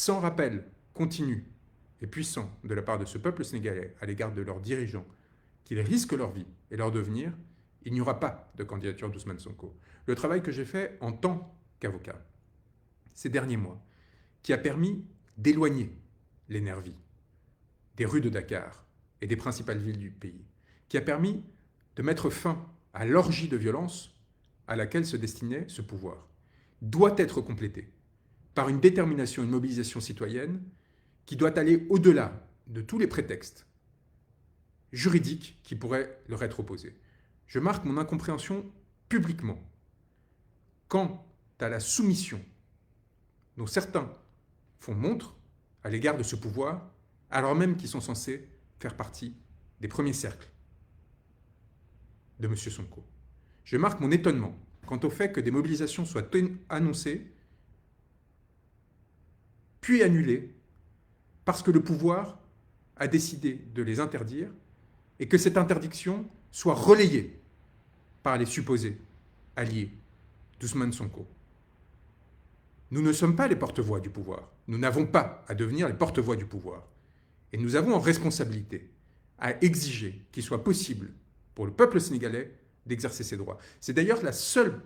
sans rappel continu et puissant de la part de ce peuple sénégalais à l'égard de leurs dirigeants, qu'ils risquent leur vie et leur devenir, il n'y aura pas de candidature d'Ousmane Sonko. Le travail que j'ai fait en tant qu'avocat ces derniers mois, qui a permis d'éloigner les nervis des rues de Dakar et des principales villes du pays, qui a permis de mettre fin à l'orgie de violence à laquelle se destinait ce pouvoir, doit être complété par une détermination, une mobilisation citoyenne qui doit aller au-delà de tous les prétextes juridiques qui pourraient leur être opposés. Je marque mon incompréhension publiquement quant à la soumission dont certains font montre à l'égard de ce pouvoir, alors même qu'ils sont censés faire partie des premiers cercles de M. Sonko. Je marque mon étonnement quant au fait que des mobilisations soient annoncées, puis annulées, parce que le pouvoir a décidé de les interdire, et que cette interdiction soit relayée par les supposés alliés d'Ousmane Sonko. Nous ne sommes pas les porte-voix du pouvoir. Nous n'avons pas à devenir les porte-voix du pouvoir. Et nous avons en responsabilité à exiger qu'il soit possible pour le peuple sénégalais d'exercer ses droits. C'est d'ailleurs la seule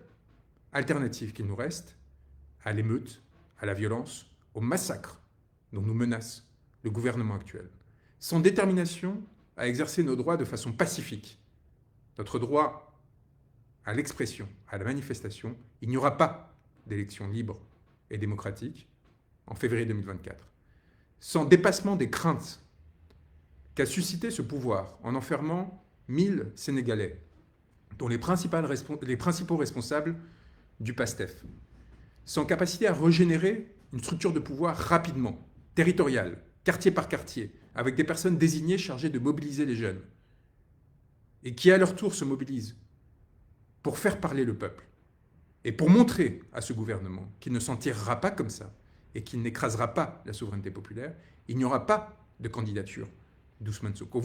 alternative qu'il nous reste à l'émeute, à la violence, au massacre dont nous menace le gouvernement actuel. Sans détermination à exercer nos droits de façon pacifique, notre droit à l'expression, à la manifestation, il n'y aura pas d'élection libre et démocratique en février 2024. Sans dépassement des craintes qu'a suscité ce pouvoir en enfermant 1000 Sénégalais, dont les principaux responsables du PASTEF, sans capacité à régénérer une structure de pouvoir rapidement, territoriale, quartier par quartier, avec des personnes désignées chargées de mobiliser les jeunes, et qui à leur tour se mobilisent pour faire parler le peuple, et pour montrer à ce gouvernement qu'il ne s'en tirera pas comme ça, et qu'il n'écrasera pas la souveraineté populaire, il n'y aura pas de candidature d'Ousmane Sonko.